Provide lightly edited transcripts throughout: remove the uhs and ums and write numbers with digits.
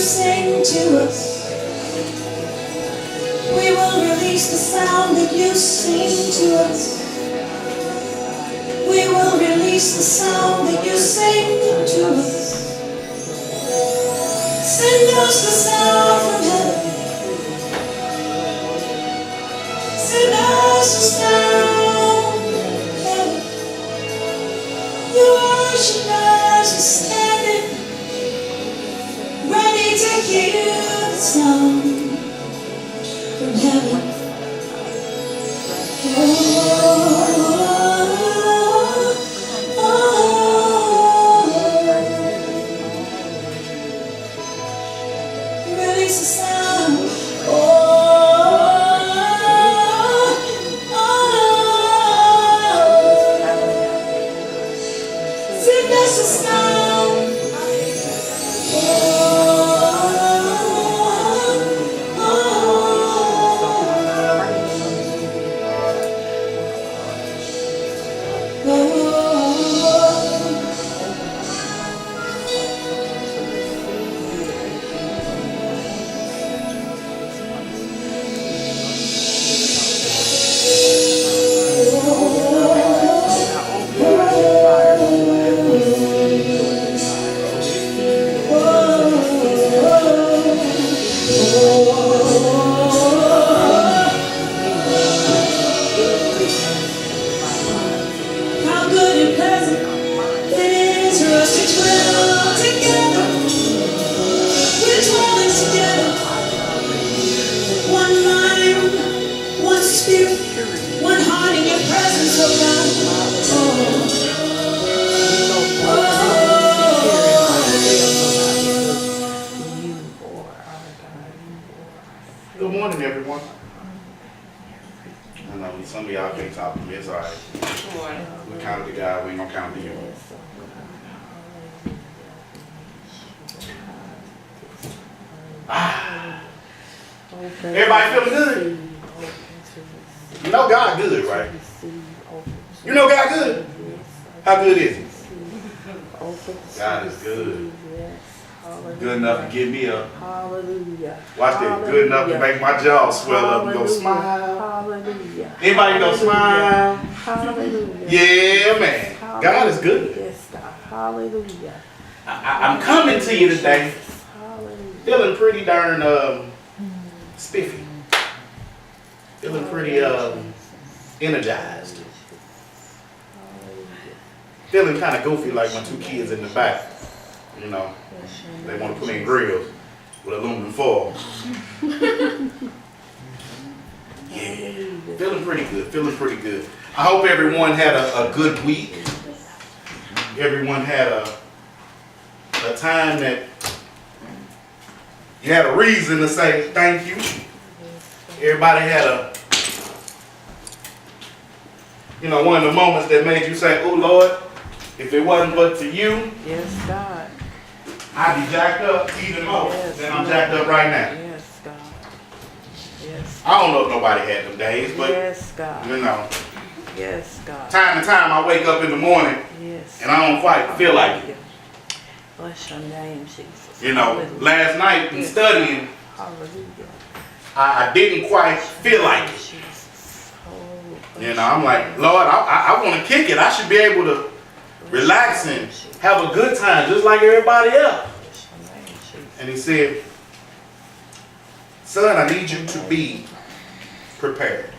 sing to us. We will release the sound that you sing to us. We will release the sound that you sing to us. Send us the sound from heaven. Send us the sound from heaven. Your worshipers are standing, ready to hear the sound from heaven. Release the sound. Send us the sound. How good and pleasant it is for us to dwell together. We're dwelling together. One mind, one spirit, one heart in your presence, oh God. Good morning, everyone. I know some of y'all can't talk to me. It's all right. We counted the God. We ain't gonna count the you. Everybody feeling good? You know God good, right? You know God good? How good is He? God is good. Good enough to get me up. Hallelujah. Watch this. Good enough to make my jaw swell up and go smile. Hallelujah. Anybody go smile? Hallelujah. Yeah, man. God is good. Yes, God. Hallelujah. I'm coming to you today Hallelujah. feeling pretty darn spiffy. Feeling pretty energized. Feeling kind of goofy like my two kids in the back. You know, they want to put me in grills with aluminum foil. Yeah, feeling pretty good, feeling pretty good. I hope everyone had a good week. Everyone had a time that you had a reason to say thank you. Everybody had one of the moments that made you say, oh Lord, if it wasn't but for you, Yes, God. I'd be jacked up even more than I'm jacked up right now. Yes, God. Yes. I don't know if nobody had them days, but Yes, God. you know, Yes, God. time to time I wake up in the morning Yes. and I don't quite feel like it. Bless your name, Jesus. You know, Hallelujah. last night in studying, Hallelujah. I didn't quite feel like it. Jesus. Oh, You know, I'm like, Lord, I want to kick it. I should be able to relax and have a good time just like everybody else. And he said, son, I need you to be prepared.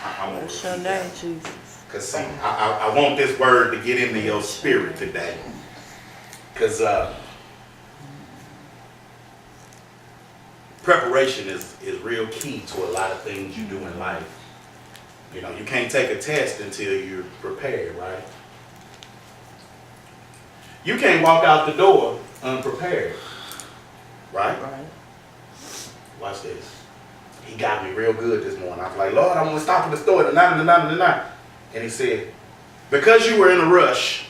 I want Bless your name, Jesus. Because see, I want this word to get into your spirit today. Because preparation is real key to a lot of things you do in life. You know, you can't take a test until you're prepared, right? You can't walk out the door unprepared, right? Right. Watch this. He got me real good this morning. I was like, Lord, I'm going to stop at the store tonight. And he said, because you were in a rush,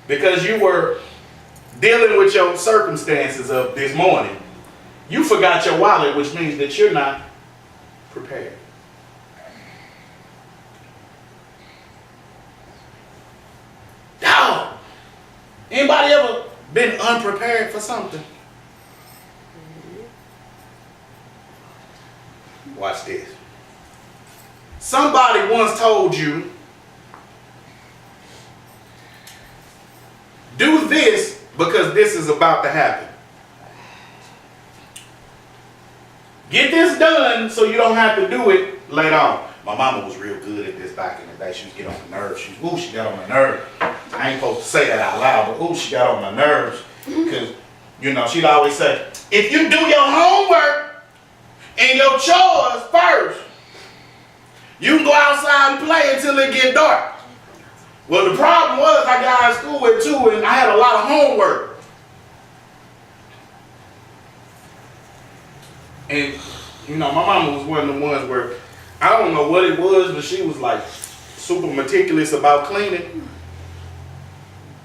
because you were dealing with your circumstances of this morning, you forgot your wallet, which means that you're not prepared. Anybody ever been unprepared for something? Watch this. Somebody once told you, do this because this is about to happen. Get this done so you don't have to do it later on. My mama was real good at this back in the day. She would get on my nerves. She got on my nerves. I ain't supposed to say that out loud, but she got on my nerves. Because, you know, she'd always say, if you do your homework and your chores first, you can go outside and play until it get dark. Well, the problem was I got out of school at 2 and I had a lot of homework. And, you know, my mama was one of the ones where, I don't know what it was, but she was like super meticulous about cleaning.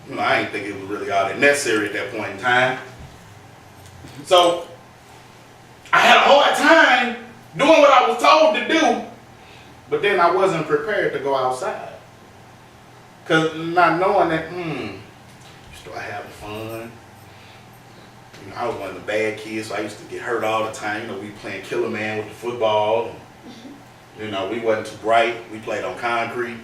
You know, I didn't think it was really all that necessary at that point in time. So, I had a hard time doing what I was told to do, but then I wasn't prepared to go outside. Because not knowing that, start having fun. You know, I was one of the bad kids, so I used to get hurt all the time. You know, we playing Killer Man with the football. You know, we wasn't too bright. We played on concrete.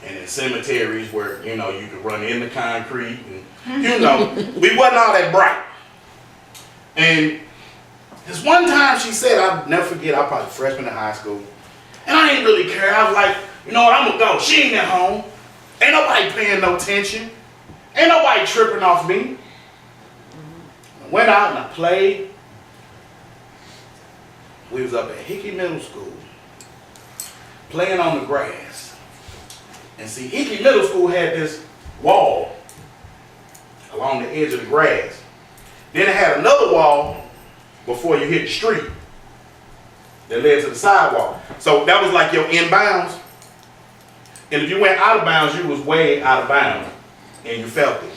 And in cemeteries where, you know, you could run in the concrete. And, you know, we wasn't all that bright. And this one time she said, I'll never forget, I was probably a freshman in high school. And I didn't really care. I was like, you know what, I'm going to go. She ain't at home. Ain't nobody paying no attention. Ain't nobody tripping off me. I went out and I played. We was up at Hickey Middle School, playing on the grass. And see, Hickey Middle School had this wall along the edge of the grass. Then it had another wall before you hit the street that led to the sidewalk. So that was like your inbounds. And if you went out of bounds, you was way out of bounds. And you felt it.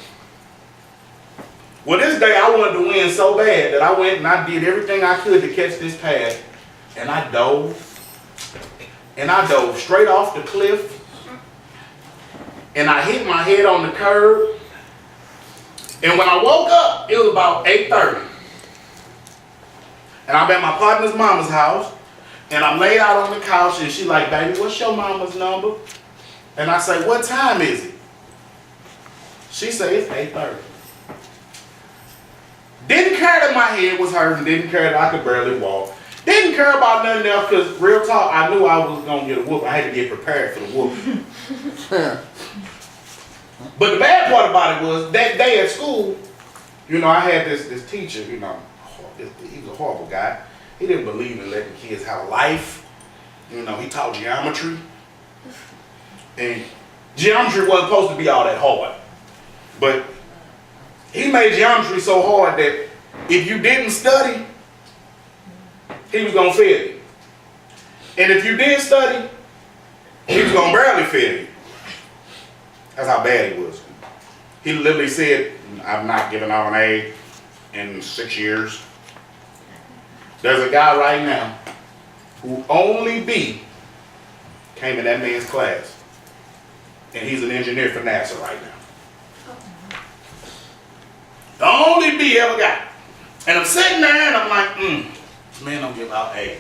Well, this day I wanted to win so bad that I went and I did everything I could to catch this pass. And I dove. And I dove straight off the cliff. And I hit my head on the curb. And when I woke up, it was about 8:30. And I'm at my partner's mama's house. And I'm laid out on the couch and she like, baby, what's your mama's number? And I say, what time is it? She said, it's 8:30. Didn't care that my head was hurting. Didn't care that I could barely walk. Didn't care about nothing else because real talk, I knew I was going to get a whoop. I had to get prepared for the whoop. But the bad part about it was that day at school, you know, I had this teacher, you know, he was a horrible guy. He didn't believe in letting kids have a life. You know, he taught geometry. And geometry wasn't supposed to be all that hard. But he made geometry so hard that if you didn't study, he was going to fail you. And if you did study, he was going to barely fail you. That's how bad he was. He literally said, I've not given out an A in 6 years. There's a guy right now who only B came in that man's class. And he's an engineer for NASA right now. The only B ever got. And I'm sitting there and I'm like, this man don't give out A.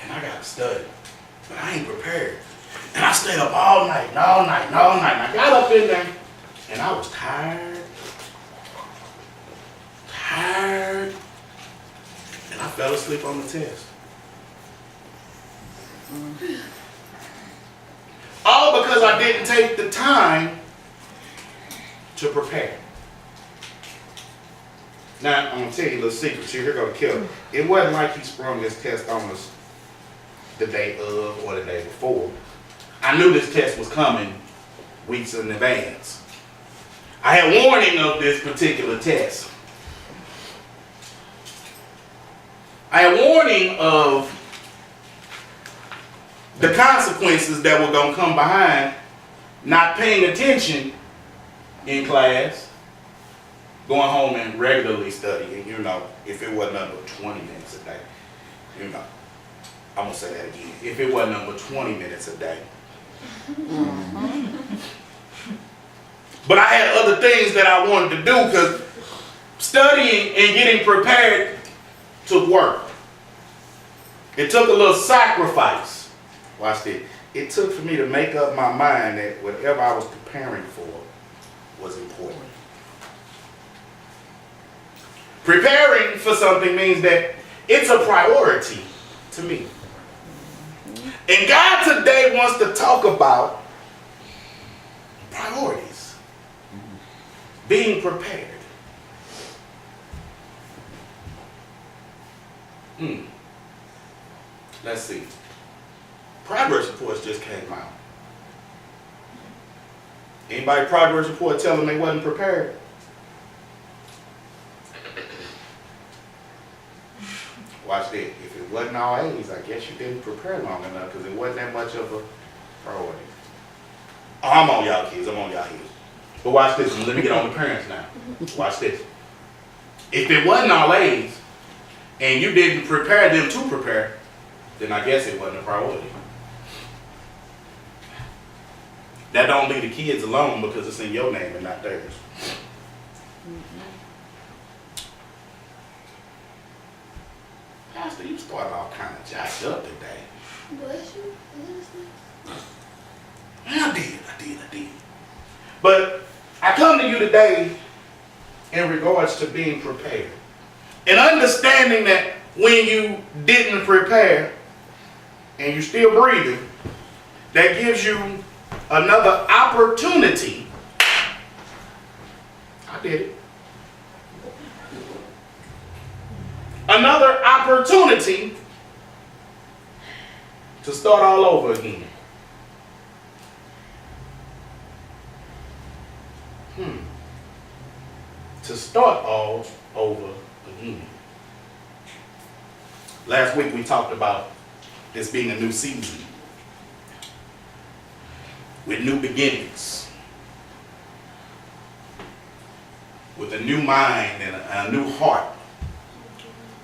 And I got to study. But I ain't prepared. And I stayed up all night and all night and all night. And I got up in there and I was tired. Tired. And I fell asleep on the test. All because I didn't take the time to prepare. Now, I'm going to tell you a little secret. Here go the killer. It wasn't like he sprung this test on us the day of or the day before. I knew this test was coming weeks in advance. I had warning of this particular test. I had warning of the consequences that were going to come behind not paying attention in class, going home and regularly studying, you know, if it wasn't under 20 minutes a day, you know, I'm going to say that again, if it wasn't under 20 minutes a day. But But I had other things that I wanted to do because studying and getting prepared took work. It took a little sacrifice. Watch this. It took for me to make up my mind that whatever I was preparing for was important. Preparing for something means that it's a priority to me. And God today wants to talk about priorities. Being prepared. Let's see. Progress reports just came out. Anybody progress report tell them they wasn't prepared? Watch that. If it wasn't all A's, I guess you didn't prepare long enough because it wasn't that much of a priority. Oh, I'm on y'all kids. I'm on y'all kids. But watch this. Let me get on the parents now. Watch this. If it wasn't all A's and you didn't prepare them to prepare, then I guess it wasn't a priority. That don't leave the kids alone because it's in your name and not theirs. Pastor, you started all kind of jacked up today. Bless you. I did. But I come to you today in regards to being prepared. And understanding that when you didn't prepare and you're still breathing, that gives you another opportunity. I did it. Another opportunity to start all over again. To start all over again. Last week we talked about this being a new season with new beginnings, with a new mind and a new heart.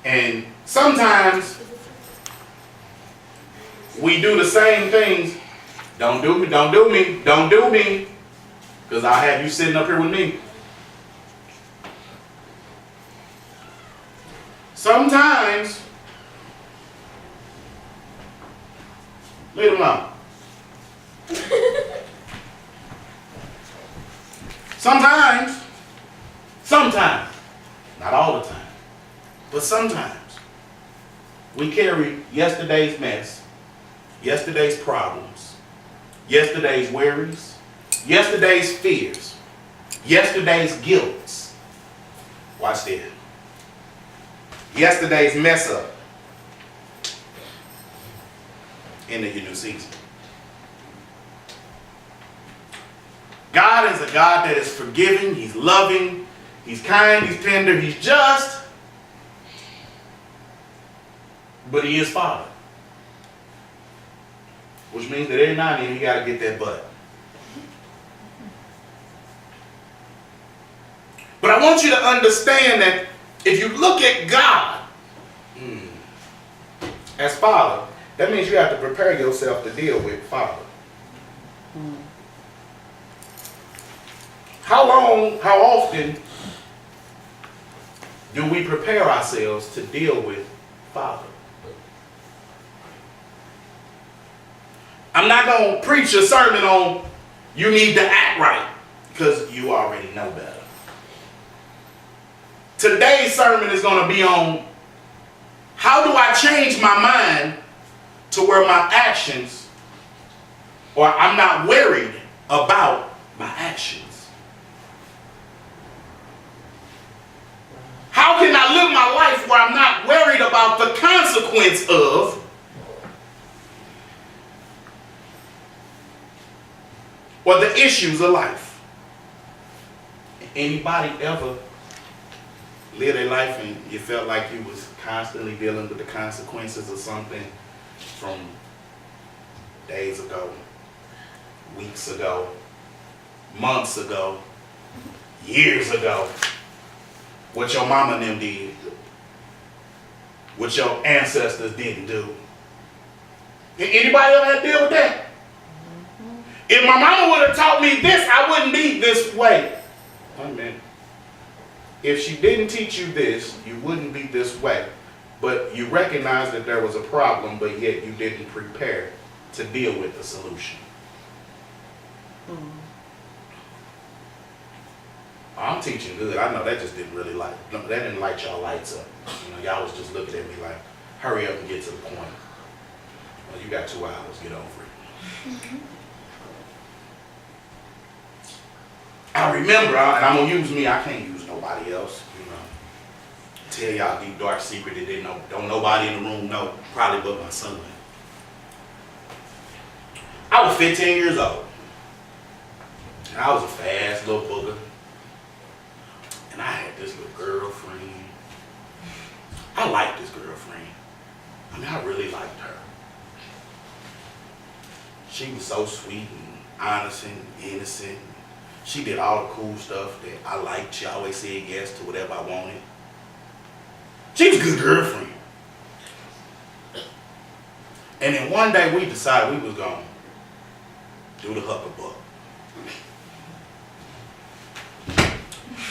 And sometimes we do the same things. Don't do me, because I'll have you sitting up here with me. Sometimes, leave it alone. Sometimes, not all the time, but sometimes, we carry yesterday's mess, yesterday's problems, yesterday's worries, yesterday's fears, yesterday's guilt. Watch this. Yesterday's mess up into your new season. God is a God that is forgiving, He's loving, He's kind, He's tender, He's just, but He is Father. Which means that every now and then you got to get that butt. But I want you to understand that if you look at God as Father, that means you have to prepare yourself to deal with Father. How often do we prepare ourselves to deal with Father? I'm not going to preach a sermon on you need to act right, because you already know better. Today's sermon is going to be on how do I change my mind to where my actions, or I'm not worried about my actions. How can I live my life where I'm not worried about the consequence of or the issues of life? Anybody ever live their life and you felt like you was constantly dealing with the consequences of something from days ago, weeks ago, months ago, years ago? What your mama and them did, what your ancestors didn't do. Anybody ever had to deal with that? If my mama would have taught me this, I wouldn't be this way, wait a minute. If she didn't teach you this, you wouldn't be this way. But you recognized that there was a problem, but yet you didn't prepare to deal with the solution. I'm teaching good. I know that just didn't really that didn't light y'all lights up. You know, y'all was just looking at me like, hurry up and get to the point. Well, you got 2 hours, get over it. I remember, and I'm gonna use me, I can't use nobody else, you know. Tell y'all a deep dark secret that don't nobody in the room know, probably but my son. I was 15 years old. And I was a fast little booger. And I had this little girlfriend. I liked this girlfriend. I mean, I really liked her. She was so sweet and honest and innocent. She did all the cool stuff that I liked. She always said yes to whatever I wanted. She was a good girlfriend. And then one day we decided we was going to do the huckabuck.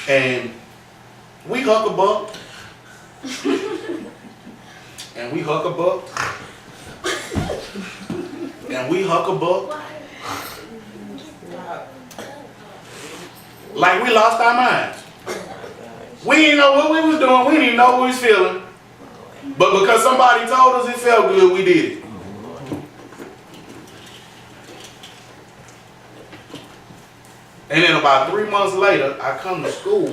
And we huckabucked. And we huckabucked. And we huckabucked. Like we lost our minds. We didn't know what we was doing. We didn't even know what we was feeling. But because somebody told us it felt good, we did it. And then about 3 months later, I come to school.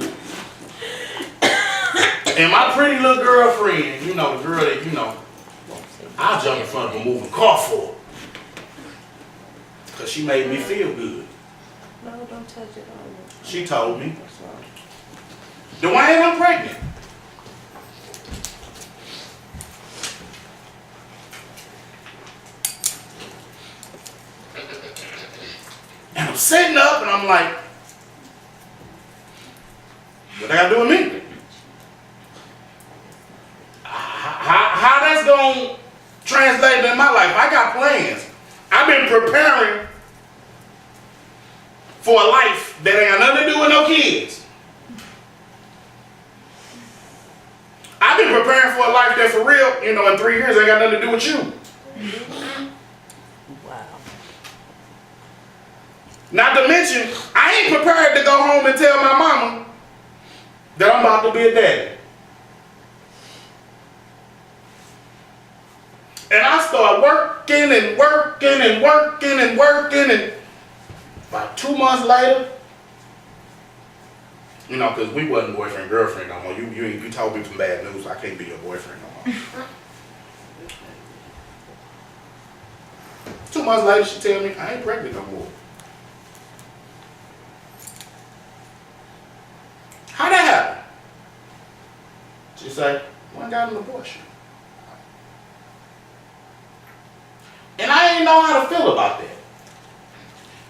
And my pretty little girlfriend, you know, the girl that, you know, I jump in front of a moving car for her. Because she made me feel good. No, don't touch it. She told me, Dwayne, I'm pregnant. And I'm sitting up and I'm like, what I gotta do with me? How that's gonna translate in my life? I got plans. I've been preparing for a life that ain't got nothing to do with no kids. I've been preparing for a life that for real, you know, in 3 years ain't got nothing to do with you. Wow. Not to mention, I ain't prepared to go home and tell my mama that I'm about to be a daddy. And I start working and working and working and working, and about 2 months later, you know, because we wasn't boyfriend, girlfriend no more. You told me some bad news, I can't be your boyfriend no more. 2 months later, she tell me, I ain't pregnant no more. How that happen? She say, well, I got an abortion. And I didn't know how to feel about that.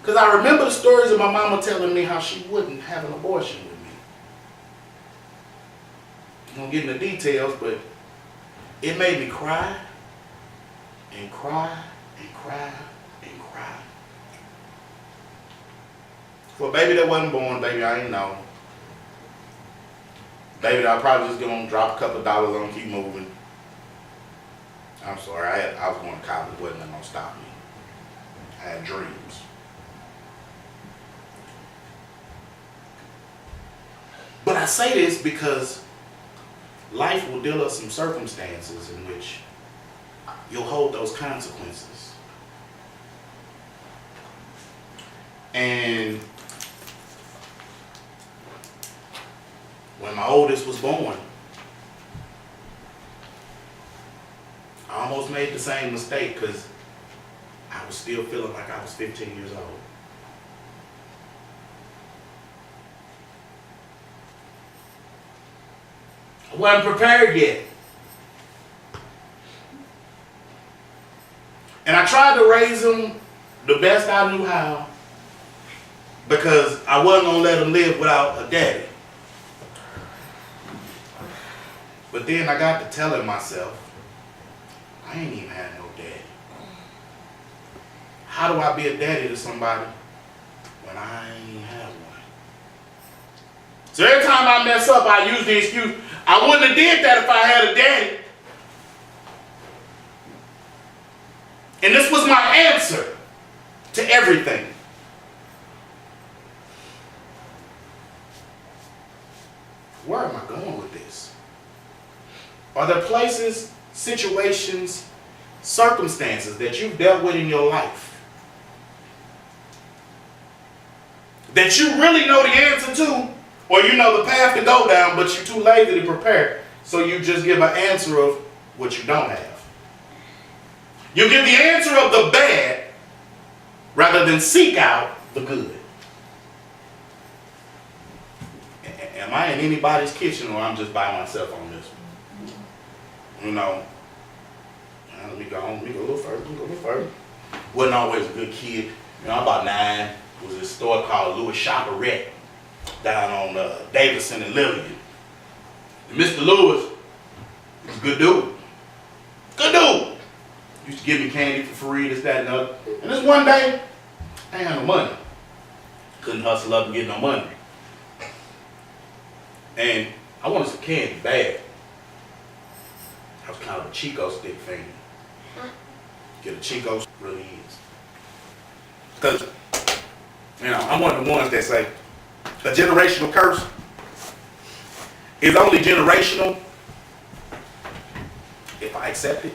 Because I remember the stories of my mama telling me how she wouldn't have an abortion with me. I won't get into details, but it made me cry and cry and cry and cry. For a baby that wasn't born, baby, I ain't know. Baby, that I probably just gonna drop a couple of dollars on and keep moving. I'm sorry, I was going to college, wasn't gonna stop me. I had dreams. But I say this because life will deal us some circumstances in which you'll hold those consequences. And when my oldest was born, I almost made the same mistake because I was still feeling like I was 15 years old. I wasn't prepared yet. And I tried to raise him the best I knew how because I wasn't going to let him live without a daddy. But then I got to telling myself, I ain't even had no daddy. How do I be a daddy to somebody when I ain't have one? So every time I mess up, I use the excuse, I wouldn't have did that if I had a daddy. And this was my answer to everything. Where am I going with this? Are there places, situations, circumstances that you've dealt with in your life that you really know the answer to, or you know the path to go down, but you're too lazy to prepare, so you just give an answer of what you don't have? You give the answer of the bad rather than seek out the good. Am I in anybody's kitchen, or I'm just by myself on this one? You know, let me go a little further. Wasn't always a good kid. You know, I'm about 9. It was a store called Louis Chaperette down on Davidson and Lillian. And Mr. Lewis was a good dude. Good dude. Used to give me candy for free, this, that, and other. And this one day, I ain't had no money. Couldn't hustle up and get no money. And I wanted some candy bad. I was kind of a Chico stick fan. Get a Chico really is. Because, you know, I'm one of the ones that say a generational curse is only generational if I accept it.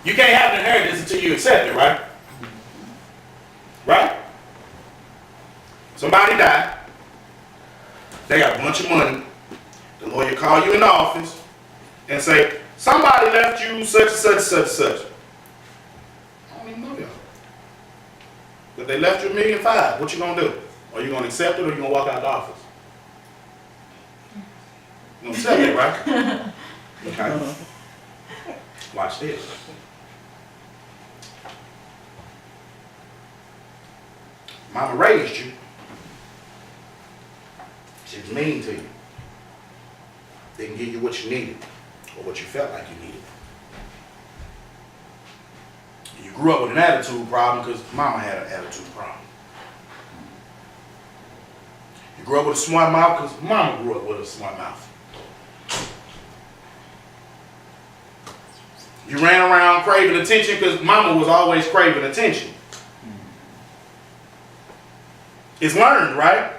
You can't have an inheritance until you accept it, right? Right? Somebody died. They got a bunch of money. The lawyer call you in the office and say, somebody left you such and such and such and such. I don't even know y'all. But they left you $1.5 million. What you gonna do? Are you gonna accept it, or you gonna walk out the office? You gonna accept it, right? Okay. Watch this. Mama raised you. She was mean to you. Didn't give you what you needed, or what you felt like you needed. You grew up with an attitude problem because mama had an attitude problem. You grew up with a smart mouth because mama grew up with a smart mouth. You ran around craving attention because mama was always craving attention. It's learned, right?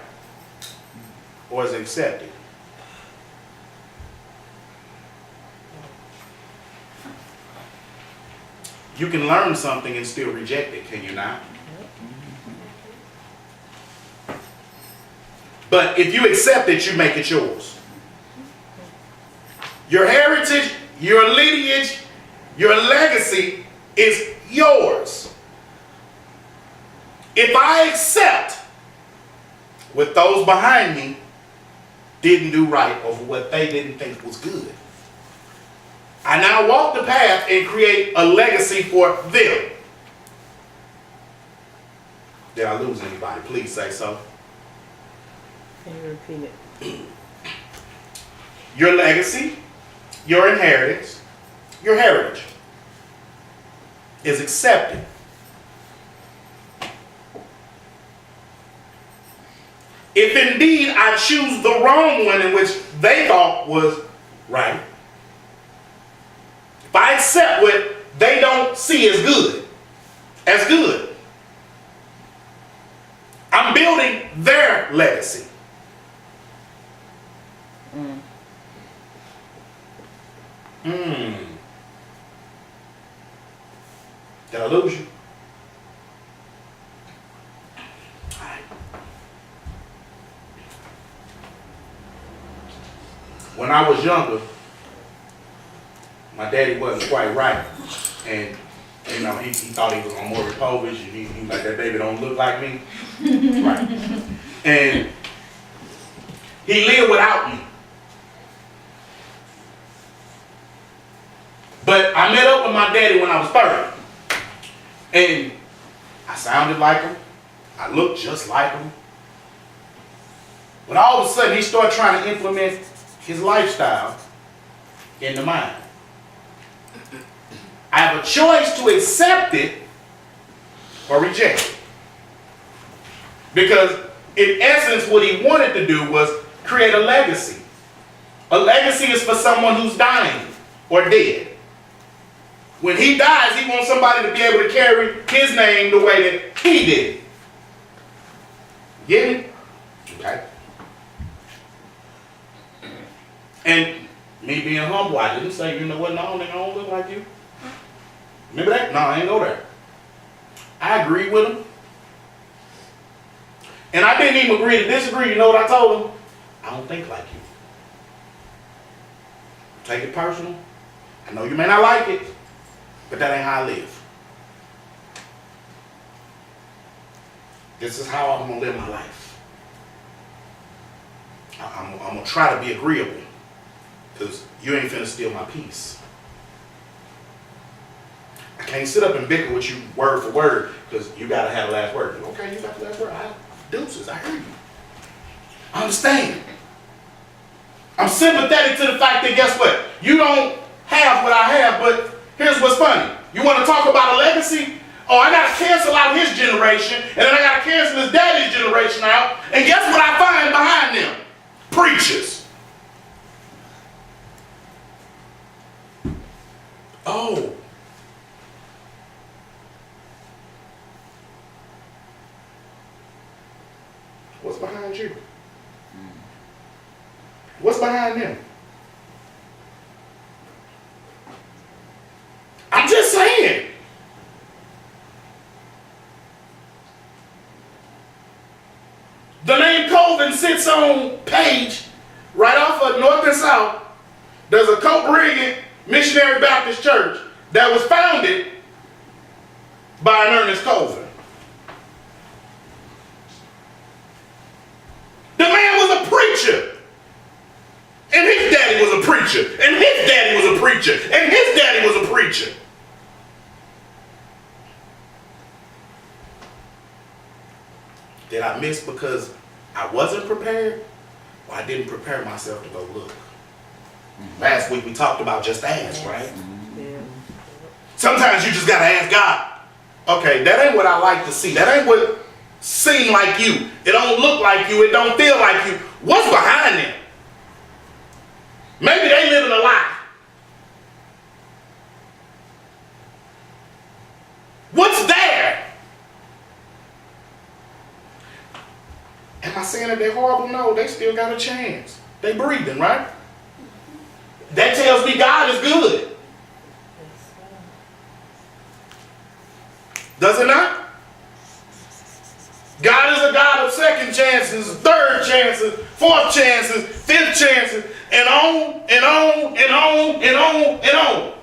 Or is it accepted? You can learn something and still reject it, can you not? But if you accept it, you make it yours. Your heritage, your lineage, your legacy is yours. If I accept what those behind me didn't do right, or what they didn't think was good, I now walk the path and create a legacy for them. Did I lose anybody? Please say so. Can you repeat it? Your legacy, your inheritance, your heritage is accepted. If indeed I choose the wrong one in which they thought was right, if I accept what they don't see as good, I'm building their legacy. Did I lose you? All right. When I was younger, my daddy wasn't quite right, and you know he thought he was on Maury Povich, and he was like, that baby don't look like me, right? And he lived without me. But I met up with my daddy when I was 30, and I sounded like him, I looked just like him. But all of a sudden he started trying to implement his lifestyle into mine. I have a choice to accept it or reject it. Because in essence, what he wanted to do was create a legacy. A legacy is for someone who's dying or dead. When he dies, he wants somebody to be able to carry his name the way that he did. Get it? Okay. And me being humble, I didn't say, you know what, no, nigga, I don't look like you. Remember that? No, I ain't go there. I agreed with him. And I didn't even agree to disagree. You know what I told him? I don't think like you. Take it personal. I know you may not like it, but that ain't how I live. This is how I'm going to live my life. I'm going to try to be agreeable, because you ain't finna steal my peace. I can't sit up and bicker with you word for word, because you got to have the last word. Okay, you got the last word. Deuces, I heard you. I understand. I'm sympathetic to the fact that, guess what? You don't have what I have, but here's what's funny. You want to talk about a legacy? Oh, I got to cancel out his generation, and then I got to cancel his daddy's generation out, and guess what I find behind them? Preachers. Oh. What's behind you? What's behind them? I'm just saying. The name Colvin sits on Page, right off of North and South. There's a Copeland Missionary Baptist Church that was founded by an Ernest Colvin. The man was a preacher. And his daddy was a preacher. And his daddy was a preacher. And his daddy was a preacher. Did I miss because I wasn't prepared? Or I didn't prepare myself to go look? Last week we talked about just ask, right? Yeah. Sometimes you just gotta ask God. Okay, that ain't what I like to see. That ain't what seem like you. It don't look like you. It don't feel like you. What's behind them? Maybe they living a lie. What's there? Am I saying that they're horrible? No, they still got a chance. They breathing, right? That tells me God is good. Does it not? God is a God of second chances, third chances, fourth chances, fifth chances, and on and on and on and on and on.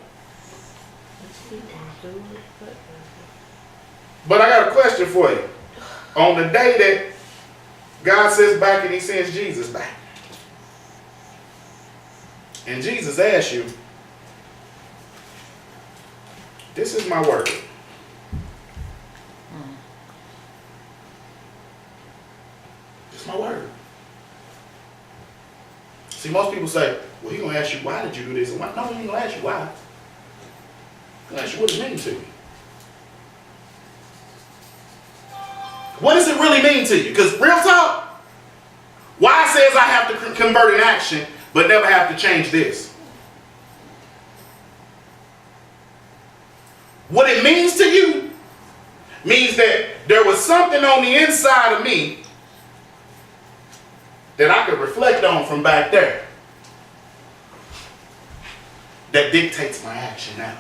But I got a question for you. On the day that God sits back and he sends Jesus back, and Jesus asks you, this is my word. It's my word. See, most people say, well, he's going to ask you, why did you do this? And why? No, he ain't going to ask you why. He's going to ask you what it means to you. What does it really mean to you? Because real talk, why says I have to convert an action but never have to change this? What it means to you means that there was something on the inside of me that I could reflect on from back there that dictates my action now.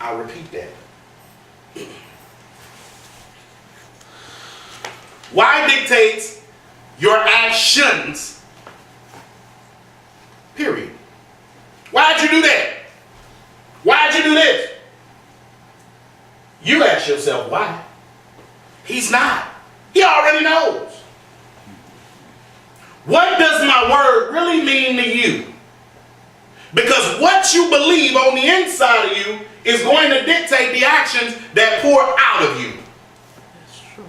I'll repeat that. Why dictates your actions? Period. Why'd you do that? Why'd you do this? You ask yourself why. He's not. He already knows. What does my word really mean to you? Because what you believe on the inside of you is going to dictate the actions that pour out of you. That's true.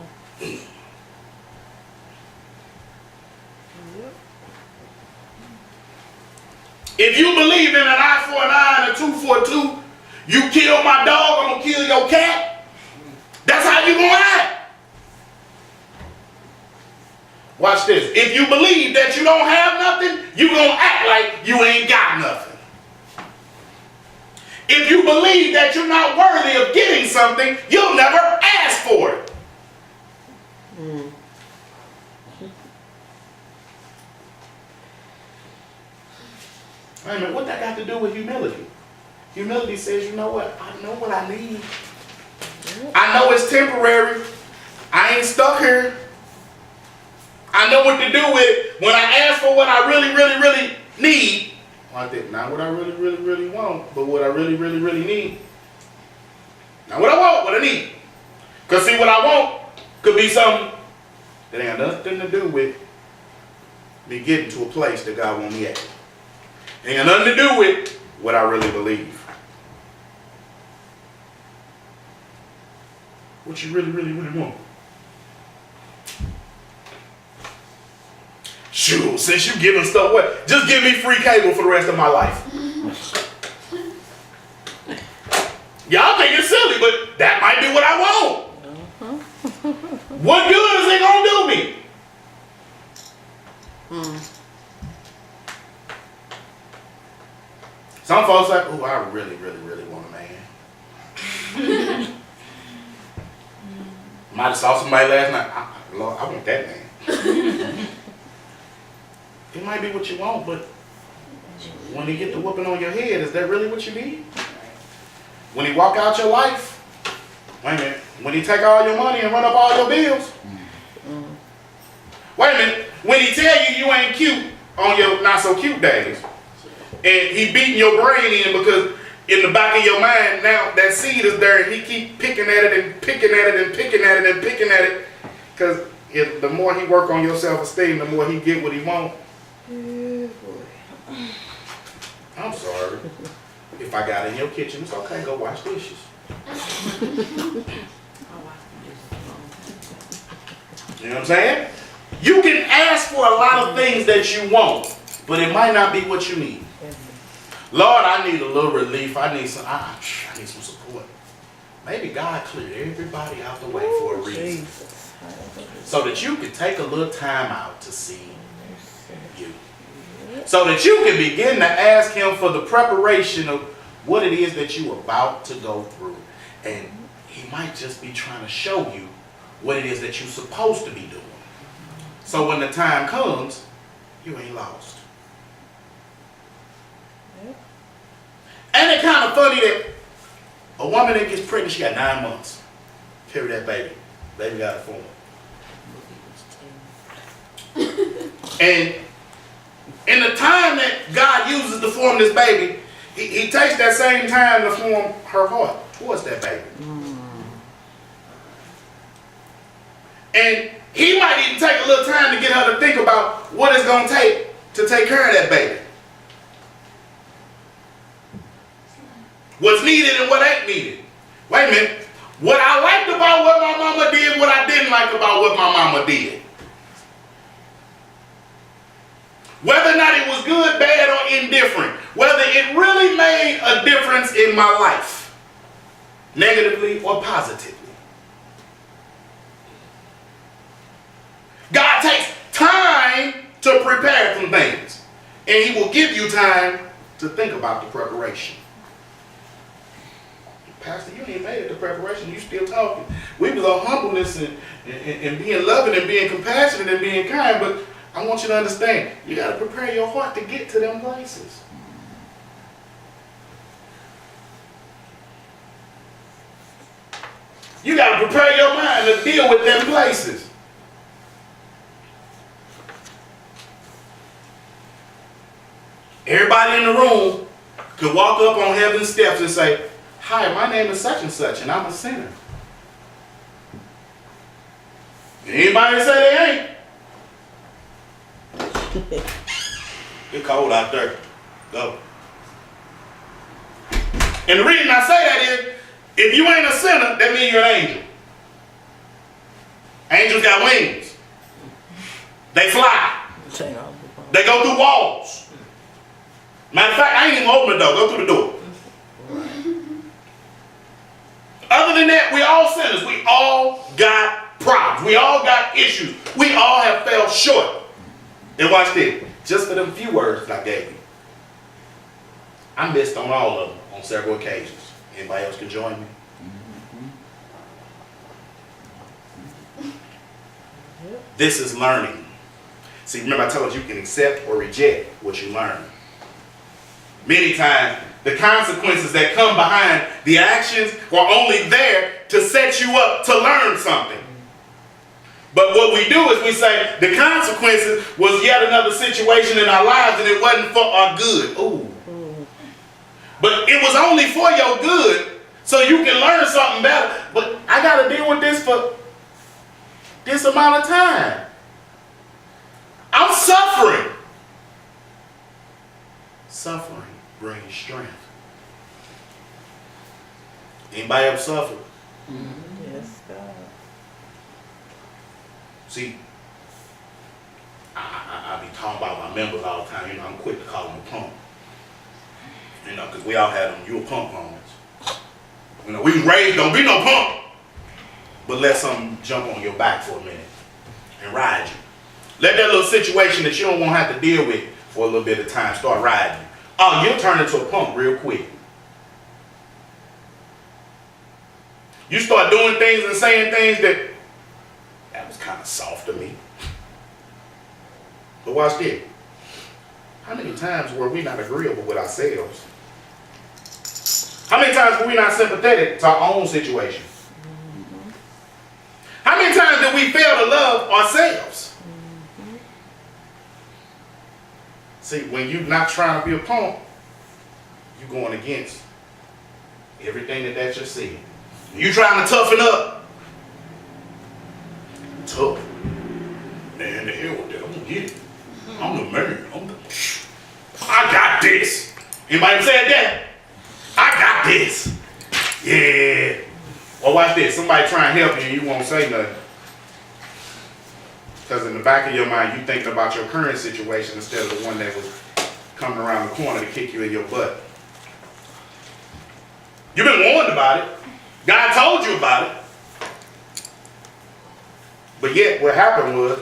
If you believe in an eye for an eye and a tooth for a tooth, you kill my dog, I'm going to kill your cat. That's how you gonna act. Watch this. If you believe that you don't have nothing, you gonna act like you ain't got nothing. If you believe that you're not worthy of getting something, you'll never ask for it. Wait a minute, what that got to do with humility? Humility says, you know what? I know what I need. I know it's temporary. I ain't stuck here. I know what to do with it. When I ask for what I really need, well, I think not what I really want, but what I really need. Not what I want, what I need. Because see, what I want could be something that ain't got nothing to do with me getting to a place that God wants me at. It ain't got nothing to do with what I really believe. What you really want. Shoot, since you giving stuff away, just give me free cable for the rest of my life. Y'all think it's silly, but that might be what I want. What good is it gonna do me? Some folks like, oh, I really want a man. Might have saw somebody last night. Lord, I want that man. It might be what you want, but when he get the whooping on your head, is that really what you need? When he walk out your life, wait a minute, when he take all your money and run up all your bills, wait a minute, when he tell you you ain't cute on your not so cute days, and he beating your brain in because in the back of your mind now that seed is there and he keep picking at it and picking at it and picking at it and picking at it, because the more he work on your self-esteem, the more he get what he want. I'm sorry. If I got in your kitchen, it's okay. Go wash dishes. You know what I'm saying? You can ask for a lot of things that you want, but it might not be what you need. Lord, I need a little relief. I need some support. Maybe God cleared everybody out the way for a reason. So that you can take a little time out to see you. So that you can begin to ask him for the preparation of what it is that you're about to go through. And he might just be trying to show you what it is that you're supposed to be doing. So when the time comes, you ain't lost. Ain't it kind of funny that a woman that gets pregnant, she got 9 months. Carry that baby. Baby got a form. And in the time that God uses to form this baby, he takes that same time to form her heart towards that baby. And he might even take a little time to get her to think about what it's going to take care of that baby. What's needed and what ain't needed. Wait a minute. What I liked about what my mama did, what I didn't like about what my mama did. Whether or not it was good, bad, or indifferent. Whether it really made a difference in my life. Negatively or positively. God takes time to prepare some things. And he will give you time to think about the preparation. Pastor, you ain't made it to preparation. You still talking. We was on humbleness and being loving and being compassionate and being kind, but I want you to understand, you got to prepare your heart to get to them places. You got to prepare your mind to deal with them places. Everybody in the room could walk up on heaven's steps and say, hi, my name is such and such, and I'm a sinner. Anybody say they ain't? It's cold out there. Go. And the reason I say that is, if you ain't a sinner, that means you're an angel. Angels got wings. They fly. They go through walls. Matter of fact, I ain't even open the door. Go through the door. Other in that, we all sinners. We all got problems. We all got issues. We all have fell short. And watch this. Just for them few words I gave you, I missed on all of them on several occasions. Anybody else can join me? This is learning. See, remember I told you can accept or reject what you learn. Many times, the consequences that come behind the actions are only there to set you up to learn something. But what we do is we say the consequences was yet another situation in our lives and it wasn't for our good. Ooh. But it was only for your good so you can learn something better. But I got to deal with this for this amount of time. I'm suffering. Suffering brings strength. Anybody ever suffered? Yes, God. See, I be talking about my members all the time. You know, I'm quick to call them a punk. You know, because we all had them, you a punk moments. You know, we was raised, don't be no punk. But let something jump on your back for a minute and ride you. Let that little situation that you don't want to have to deal with for a little bit of time start riding you. Oh, you'll turn into a punk real quick. You start doing things and saying things that was kind of soft to me. But watch this. How many times were we not agreeable with ourselves? How many times were we not sympathetic to our own situation? How many times did we fail to love ourselves? See, when you're not trying to be a punk, you're going against everything that you're seeing. You trying to toughen up. Tough. Man, the hell with that. I'm gonna get it. I'm the man. I got this. Anybody said that? I got this. Yeah. Well, watch this. Somebody try and help you and you won't say nothing. Because in the back of your mind, you thinking about your current situation instead of the one that was coming around the corner to kick you in your butt. You've been warned about it. God told you about it. But yet, what happened was,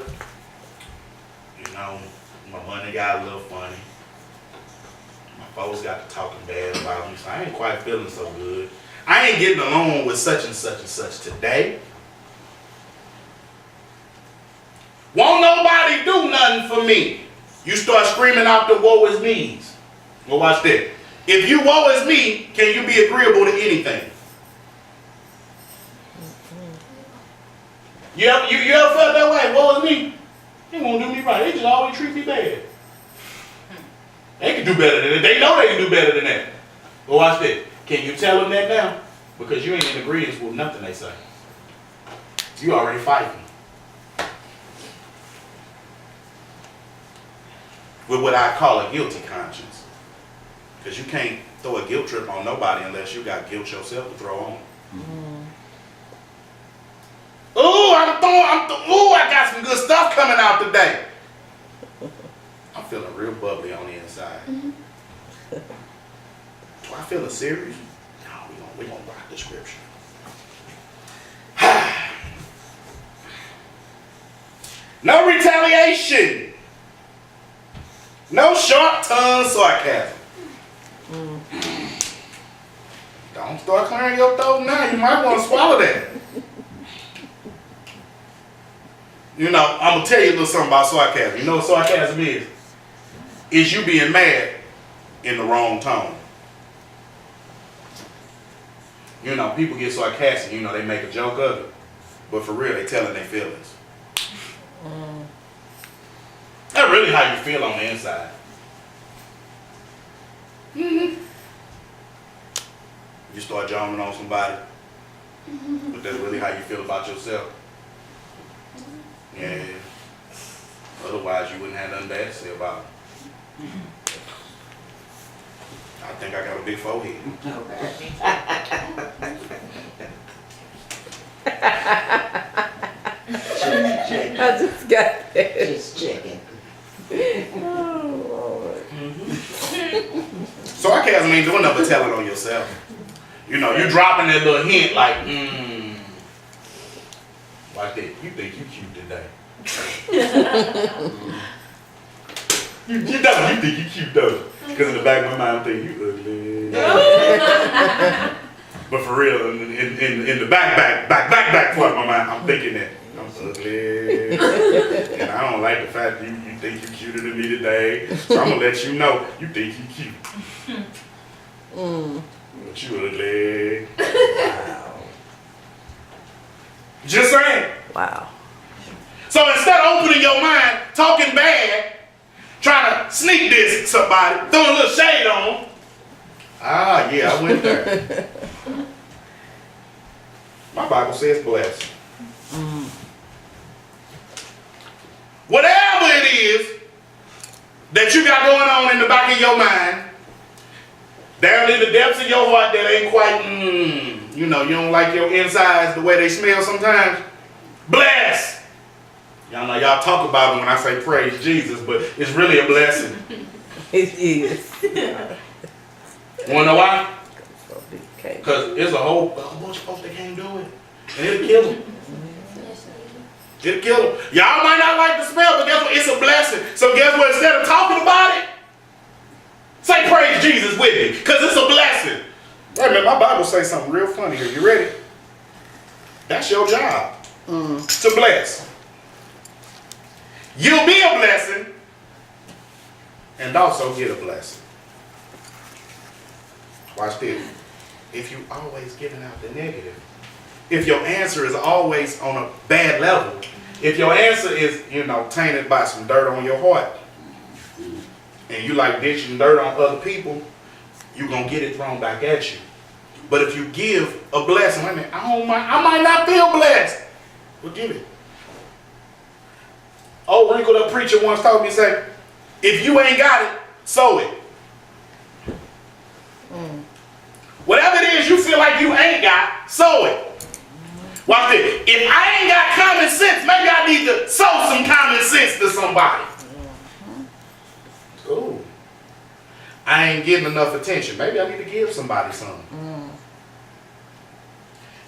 you know, my money got a little funny. My folks got to talking bad about me, so I ain't quite feeling so good. I ain't getting along with such and such and such today. Won't nobody do nothing for me. You start screaming out the woe is me's. Well, watch this. If you woe is me, can you be agreeable to anything? You ever felt that way? Woe is me. They won't do me right. They just always treat me bad. They can do better than that. They know they can do better than that. But watch this. Can you tell them that now? Because you ain't in agreement with nothing they say. You already fighting. With what I call a guilty conscience. Because you can't throw a guilt trip on nobody unless you got guilt yourself to throw on. Ooh, I got some good stuff coming out today. I'm feeling real bubbly on the inside. Do I feel serious? No, we're gonna rock the scripture. No retaliation. No short-tongued sarcasm. Don't start clearing your throat now. You might want to swallow that. You know, I'm going to tell you a little something about sarcasm. You know what sarcasm is? It's you being mad in the wrong tone. You know, people get sarcastic. You know, they make a joke of it. But for real, they telling their feelings. That's really how you feel on the inside. You start jumping on somebody, but that's really how you feel about yourself. Yeah. Otherwise, you wouldn't have nothing bad to say about it. I think I got a big forehead. I just got that. Just checking. Oh, Lord. Sarcasm ain't doing nothing but telling on yourself. You know, you dropping that little hint like, like that. You think you cute today. you think you cute though. Because in the back of my mind, I'm thinking you ugly. But for real, in the back part of my mind, I'm thinking that I'm ugly. And I don't like the fact that you think you're cuter than me today. So I'm gonna let you know you think you cute. But you ugly. Wow. Just saying. Wow. So instead of opening your mind, talking bad, trying to sneak this somebody, throwing a little shade on them. Ah, yeah, I went there. My Bible says blessed. Whatever it is that you got going on in the back of your mind, down in the depths of your heart that ain't quite, you know, you don't like your insides the way they smell sometimes. Bless. Y'all know y'all talk about it when I say praise Jesus, but it's really a blessing. It is. Wanna know why? So big cake. Because there's a whole bunch of folks that can't do it. And it'll kill them. It'll kill them. Y'all might not like the smell, but guess what? It's a blessing. So guess what? Instead of talking about it, say praise Jesus with me. Because it's a blessing. Wait a minute, my Bible says something real funny here. You ready? That's your job. To bless. You'll be a blessing and also get a blessing. Watch this. If you always giving out the negative, if your answer is always on a bad level, if your answer is, you know, tainted by some dirt on your heart, and you like ditching dirt on other people, you're going to get it thrown back at you. But if you give a blessing, wait a minute, I might not feel blessed. Well, give it. Old wrinkled up preacher once told me, say, if you ain't got it, sow it. Whatever it is you feel like you ain't got, sow it. Watch this. If I ain't got common sense, maybe I need to sow some common sense to somebody. Ooh. I ain't getting enough attention. Maybe I need to give somebody something.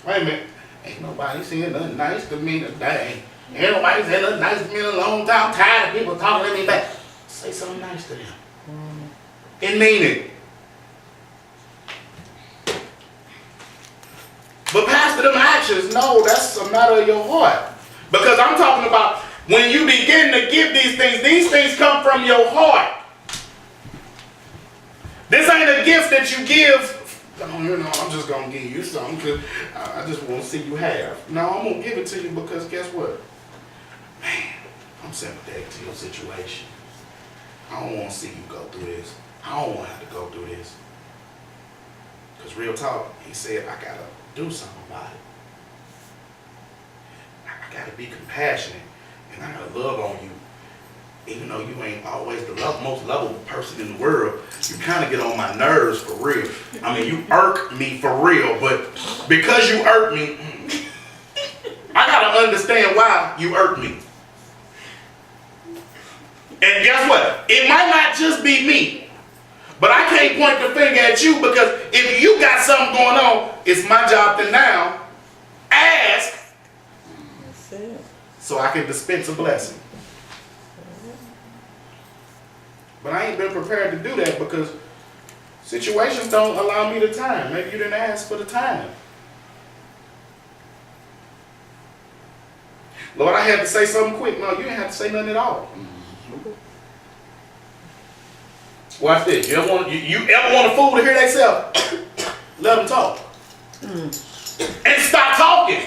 Wait a minute. Ain't nobody saying nothing nice to me today. Ain't nobody saying nothing nice to me in a long time. I'm tired of people talking to me back. Say something nice to them. And mean it. But pastor, them actions, no, that's a matter of your heart. Because I'm talking about when you begin to give these things come from your heart. This ain't a gift that you give, you know, I'm just going to give you something because I just want to see you have. No, I'm going to give it to you because guess what? Man, I'm sympathetic to your situation. I don't want to see you go through this. I don't want to have to go through this. Because real talk, he said, I got to do something about it. I got to be compassionate and I got to love on you. Even though you ain't always the most lovable person in the world, you kind of get on my nerves for real. I mean, you irk me for real, but because you irk me, I got to understand why you irk me. And guess what? It might not just be me, but I can't point the finger at you because if you got something going on, it's my job to now ask so I can dispense a blessing. But I ain't been prepared to do that because situations don't allow me the time. Maybe you didn't ask for the time. Lord, I had to say something quick. No, you didn't have to say nothing at all. Watch this. You ever want a fool to hear themselves? Let them talk. And stop talking.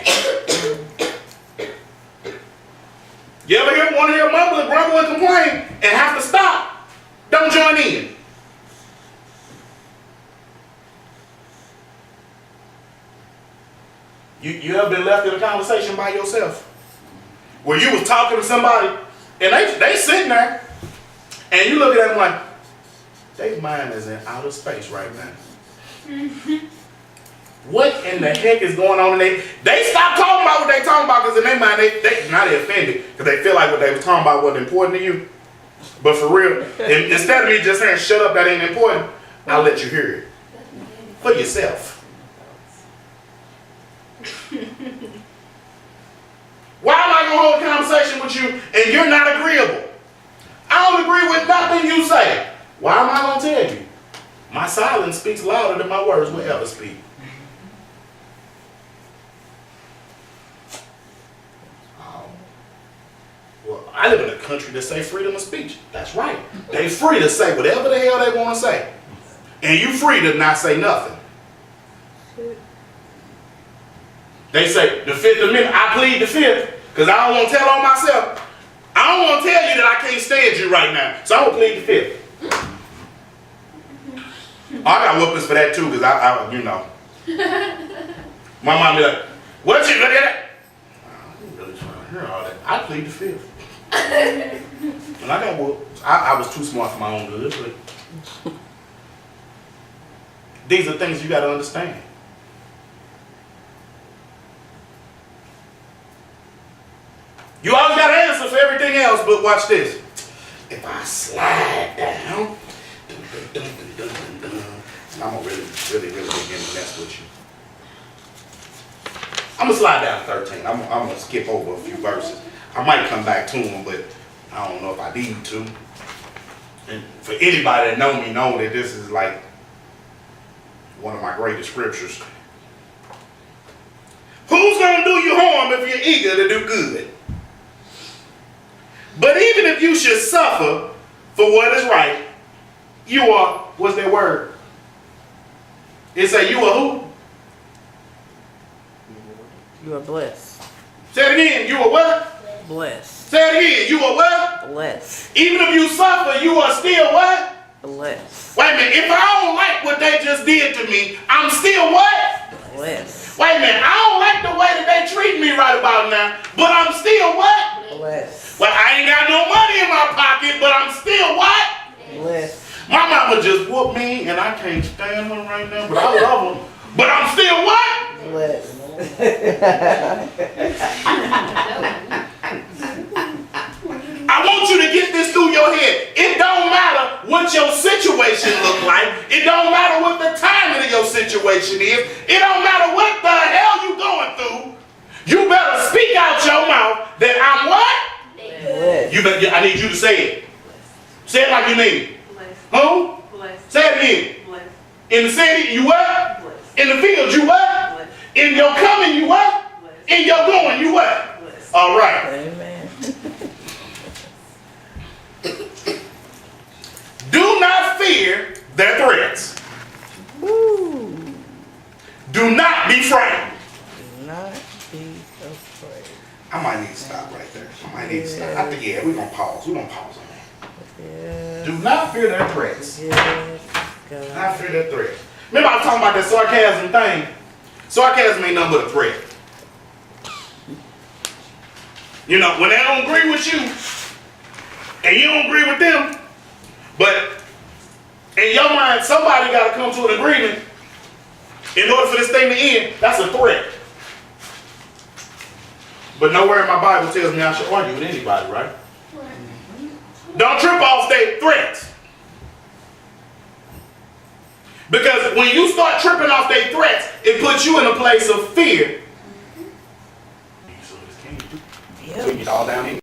You ever want to hear mumbling, grumble, and complain and have to stop? Don't join in. You ever been left in a conversation by yourself where you was talking to somebody and they sitting there and you look at them like their mind is in outer space right now. What in the heck is going on? And they stop talking about what they talking about because in their mind they offended because they feel like what they was talking about wasn't important to you. But for real, instead of me just saying, shut up, that ain't important, I'll let you hear it. For yourself. Why am I gonna hold a conversation with you and you're not agreeable? I don't agree with nothing you say. Why am I gonna tell you? My silence speaks louder than my words will ever speak. Well, I live in a country that say freedom of speech. That's right. They free to say whatever the hell they want to say. And you free to not say nothing. They say the Fifth Amendment, I plead the Fifth, because I don't want to tell on myself. I don't want to tell you that I can't stand you right now. So I'm going to plead the Fifth. I got whoopings for that too, because I you know. My mom be like, what you look at that? I ain't really trying to hear all that. I plead the Fifth. And I got whooped. I was too smart for my own good, but these are things you got to understand. You always got an answer for everything else, but watch this. If I slide down, I'm gonna really begin to mess with you. I'm gonna slide down to 13. I'm gonna skip over a few verses. I might come back to them, but I don't know if I need to. And for anybody that know me, know that this is like one of my greatest scriptures. Who's gonna do you harm if you're eager to do good? But even if you should suffer for what is right, you are, what's that word? It say you are who? You are blessed. Say it again, you are what? Blessed. Say it again, you are what? Blessed. Even if you suffer, you are still what? Blessed. Wait a minute, if I don't like what they just did to me, I'm still what? Blessed. Wait a minute, I don't like the way that they treat me right about now, but I'm still what? Blessed. Well, I ain't got no money in my pocket, but I'm still what? Blessed. My mama just whooped me, and I can't stand her right now, but I love her. But I'm still what? Blessed. I want you to get this through your head. It don't matter what your situation look like. It don't matter what the timing of your situation is. It don't matter what the hell you going through. You better speak out your mouth that I'm what? Blessed. You better, I need you to say it. Say it like you mean it. Blessed. Who? Blessed. Say it again. Blessed. In the city, you what? Blessed. In the field, you what? Blessed. In your coming, you what? Blessed. In your going, you what? Blessed. All right. Amen. Do not fear their threats. Woo. Do not be frightened. Do not be afraid. I might need to stop right there. I might need to stop. I think, yeah, we're going to pause. We're going to pause on that. Yes. Do not fear their threats. Yes. Do God. not fear their threats. Remember I was talking about that sarcasm thing? Sarcasm ain't nothing but a threat. You know, when they don't agree with you, and you don't agree with them, but in your mind, somebody got to come to an agreement in order for this thing to end. That's a threat. But nowhere in my Bible tells me I should argue with anybody, right? Don't trip off their threats. Because when you start tripping off their threats, it puts you in a place of fear. So this can't do. Yep. Bring it all down here.